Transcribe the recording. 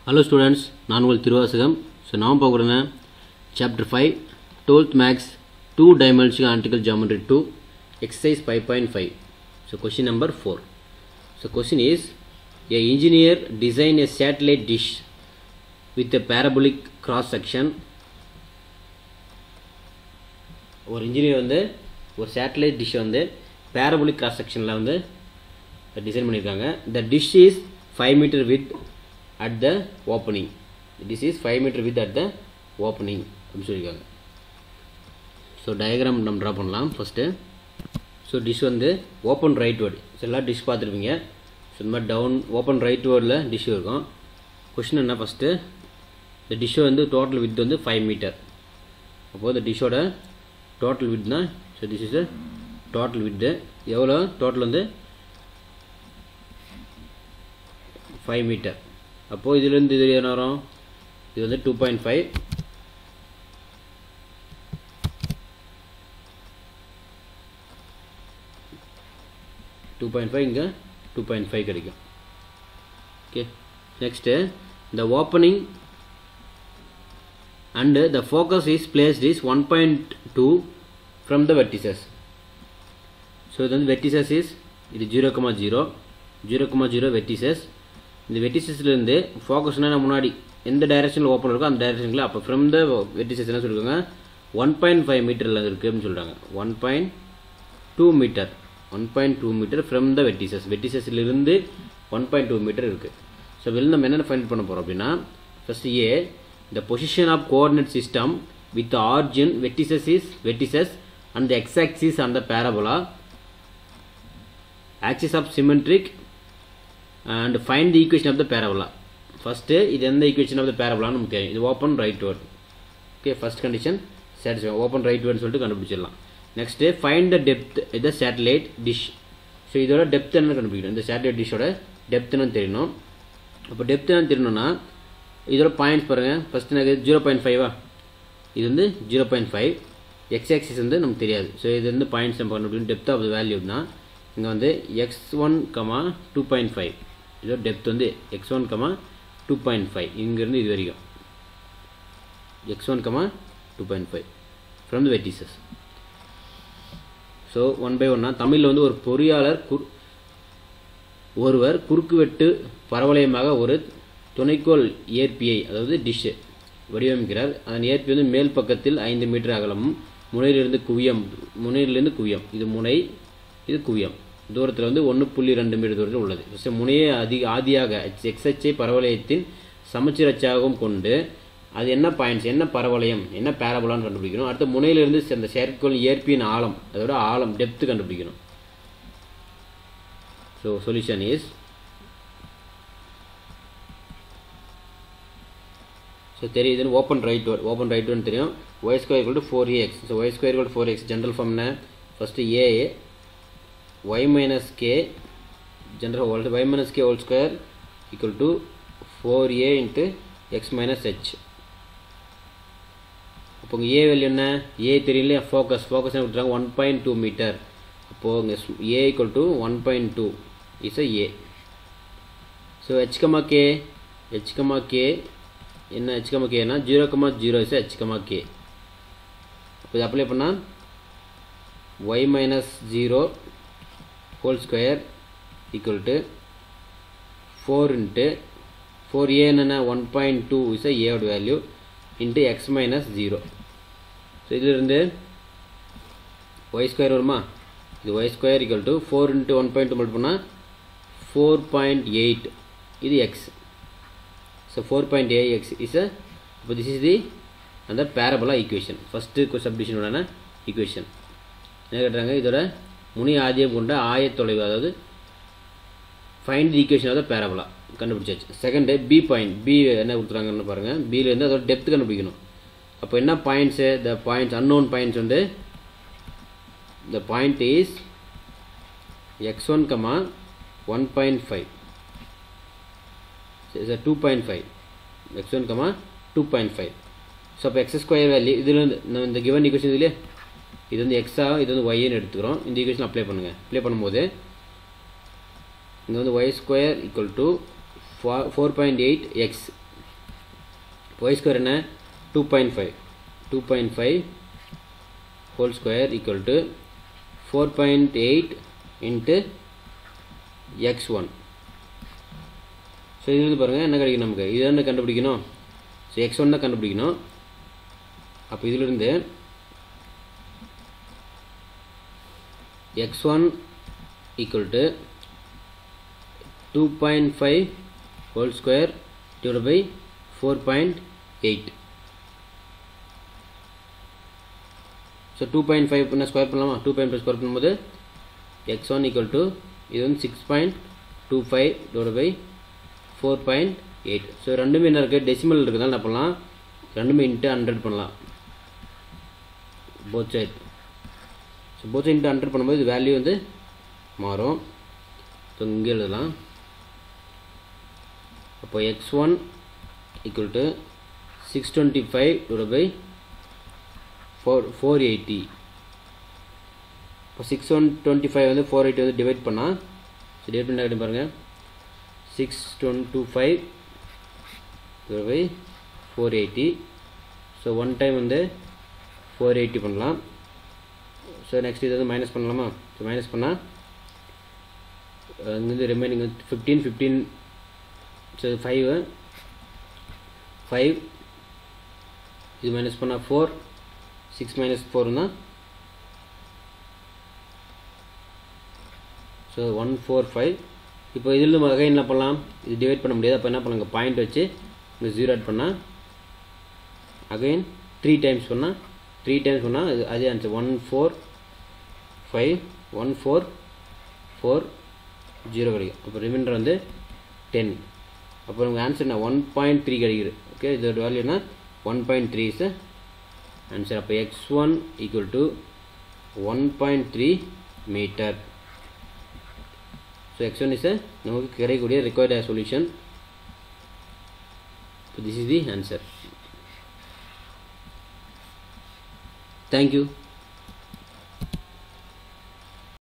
Hello students, நான் உங்கள் Thiruvasagam. So நாம் பார்க்குறேன்னா Chapter 5 12th Maths 2 Dimensional Analytical Geometry 2 Exercise 5.5. So question number 4. So question is, a engineer designed a satellite dish with a parabolic cross section. ஒரு engineer வந்து ஒரு satellite dish வந்து parabolic cross sectionல வந்து design பண்ணியிருக்காங்க. The dish is 5 meter width at the opening. This is 5 meter width at the opening அப்படி சொல்லியிருக்காங்க. So diagram நம்ம draw பண்ணலாம் ஃபஸ்ட்டு. ஸோ டிஷ் வந்து ஓப்பன் ரைட்வேர்டு. ஸோ எல்லாம் டிஷ் பார்த்துருப்பீங்க. ஸோ இந்த மாதிரி டவுன் ஓப்பன் ரைட்வேர்டில் டிஷ் இருக்கும். கொஷின் என்ன ஃபஸ்ட்டு, இந்த டிஷ்ஷை வந்து டோட்டல் வித் வந்து 5 மீட்டர். அப்போது இந்த டிஷ்ஷோட டோட்டல் வித் தான். So this is total with எவ்வளோ, டோட்டல் வந்து 5 மீட்டர். அப்போது இதுலேருந்து இது என்ன வரும், இது வந்து 2.5. இங்கே 2.5 கிடைக்கும். ஓகே, நெக்ஸ்ட்டு இந்த opening and the focus is placed is 1.2 from the vertices. So இது வந்து வெர்டிசஸ் இஸ் இது 0,0 வெர்டிசஸ். இந்த வெர்டிசஸ்லேருந்து ஃபோக்கஸ்னால் முன்னாடி எந்த டைரெக்ஷனில் ஓப்பன் இருக்கோ அந்த டைரெக்ஷனில், அப்போ ஃப்ரம் த வெர்டிசஸ் என்ன சொல்லியிருக்காங்க, 1.5 மீட்டரில் இருக்குது அப்படின்னு சொல்கிறாங்க. 1.2 மீட்டர் ஃப்ரம் த வெர்டிசஸ்லேருந்து 1.2 மீட்டர் இருக்குது. ஸோ வெளில நம்ம என்னென்ன ஃபைண்ட் பண்ண போகிறோம் அப்படின்னா, first the position of coordinate system with the origin vertices and the x-axis on the parabola, axis of symmetric, and find the equation of the parabola. First இது எந்த equation of the parabola நமக்கு தெரியும், இது open rightward. Okay, first condition satisfy, open rightward சொல்லிட்டு கண்டுபிடிச்சிடலாம். Next find the depth of the satellite dish. So இதோட depth என்ன கண்டுபிடிக்கணும், இந்த சேட்டலைட் டிஷ்ஷோட டெப்த் என்னன்னு தெரியணும். அப்போ டெப்த் என்னன்னு தெரியணும்னா இதோட பாயிண்ட்ஸ் பாருங்கள். ஃபஸ்ட் எனக்கு 0.5 இது வந்து 0.5, எக்ஸ் ஆக்சிஸ் வந்து நமக்கு தெரியாது. ஸோ இது வந்து பாயிண்ட்ஸ் நம்ம கண்டுபிடிக்கணும். டெப்த் ஆஃப் த வேல்யூ தான் இங்கே வந்து x1, 2.5. இதோட டெப்த் வந்து x1, 2.5 இங்கேருந்து இது வரைக்கும் x1, 2.5 from the vertices. So 1 by 1 தமிழில் வந்து ஒரு பொறியாளர் ஒருவர் குறுக்குவெட்டு பரவளையமாக ஒரு துணைக்கோள் ஏற்பியை, அதாவது டிஷ்ஷு வடிவமைக்கிறார். அதன் ஏற்பி வந்து மேல் பக்கத்தில் 5 மீட்டர் அகலமும் முனையிலிருந்து குவியம், இது முனை, இது குவியம் தூரத்தில் வந்து 1.2 மீட்டர் தூரத்தில் உள்ளது. ஃபஸ்ட்டு முனையை ஆதியாக எக்ஸ்அச்சை பரவளையத்தின் சமச்சீர் அச்சாகவும் கொண்டு அது என்ன பாயிண்ட்ஸ், என்ன பரவளையம், என்ன பேரபோலான்னு கண்டுபிடிக்கணும். அடுத்து முனையிலிருந்து அந்த செயற்கைக்கோள் ஏற்பியின் ஆழம், அதோட ஆழம் டெப்த்து கண்டுபிடிக்கணும். ஸோ சொல்யூஷன் இஸ், ஸோ தெரியுதுன்னு ஓப்பன் ரைட்வேர்டு தெரியும். y² = 4ax. So y² = 4x general form என்ன, first a y minus k general y minus k whole square equal to 4a into x minus h. அப்போ இங்கே a value என்ன, a தெரியல, focus என்ன கொடுத்துறாங்க 1.2 metre. அப்போது இங்கே a = 1.2 is a. So h, k என்ன, h, kனா 0,0 இஸ் h, k. அப்போ இது அப்ளை பண்ணால் y minus 0 whole square equal to 4 into 4a என்னன்னா 1.2 is a odd value into x minus 0. So இதிலிருந்து y² வருமா, இது y² equal to 4 into 1.2 multiple பண்ணால் 4.8, இது x. So 4.8x is a, இப்போ this is the அந்த parabola equation, first சப்டிஷனோட equation. என்ன கேட்டாங்க, இதோட முனி ஆதியம் கொண்ட ஆயத்தொலைவு, அதாவது find the equation of the parabola கண்டுபிடிச்சாச்சு. செகண்டு பி பாயிண்ட், பி என்ன கொடுத்துறாங்கன்னு பாருங்கள். பியிலேருந்து அதோட டெப்த் கண்டுபிடிக்கணும். அப்போ என்ன points, the points unknown points வந்து the point is x1, 1.5 is a 2.5, x1, 2.5. So அப்போ x² வேல்யூ இதில் இந்த கிவன் ஈக்குவேஷன் இதுலேயே இது வந்து எக்ஸா, இது வந்து ஒய்ன்னு எடுத்துக்கிறோம். இந்த ஈக்குவேஷன் அப்ளை பண்ணுங்கள். அப்ளை பண்ணும்போது இங்கே வந்து y² = 4.8x y square என்ன 2.5 2.5 whole square equal to 4.8 into x1. So இது வந்து பாருங்கள் என்ன கிடைக்கும் நமக்கு, இது என்ன கண்டுபிடிக்கணும், ஸோ x1 தான் கண்டுபிடிக்கணும். அப்போ இதிலிருந்து x1 equal to 2.5 whole square divided by 4.8. So 2.5 பண்ண ஸ்கொயர் பண்ணலாமா, 2.5 ஸ்கொயர் பண்ணும்போது x1 equal to இது வந்து 6.25 divided by 4.8. ஸோ ரெண்டுமே என்ன இருக்குது, டெசிமல் இருக்குதால் என்ன பண்ணலாம், ரெண்டுமே இன்ட்டு 100 பண்ணலாம் both side. So both side into 100 பண்ணும்போது இது வேல்யூ வந்து மாறும். ஸோ இங்கே எழுதலாம். அப்போ x1 equal to 625 divided by 480. இப்போ 625 வந்து 480 வந்து டிவைட் பண்ணால், ஸோ டிவைட் பண்ண கிடைக்கும் பாருங்கள், 625 divided by 480. So one time வந்து 480 பண்ணலாம். ஸோ நெக்ஸ்ட் இது வந்து மைனஸ் பண்ணலாமா, ஸோ மைனஸ் பண்ணால் இங்கேருந்து ரிமைனிங் 15 ஸோ 5 இது மைனஸ் பண்ணால் 4 6 minus 4 ஸோ 145. இப்போ இதில் நம்ம அகைன் என்ன பண்ணலாம், இது டிவைட் பண்ண முடியாது. அப்போ என்ன பண்ணுங்க, பாயிண்ட் வச்சு இங்கே 0 ஆட் பண்ணால் அகைன் 3 டைம்ஸ் பண்ணால் அதே ஆன்சர் 1451440 கிடைக்கும். அப்போ ரிமைண்டர் வந்து 10. அப்போ நமக்கு ஆன்சர் என்ன 1.3 கிடைக்குது. ஓகே, இதோட வேல்யூ என்ன 1.3 இஸ் ஆன்சர். அப்போ x1 equal to 1.3 metre. So x1 is நமக்கு கிடைக்கக்கூடிய required solution. So this is the answer. Thank you.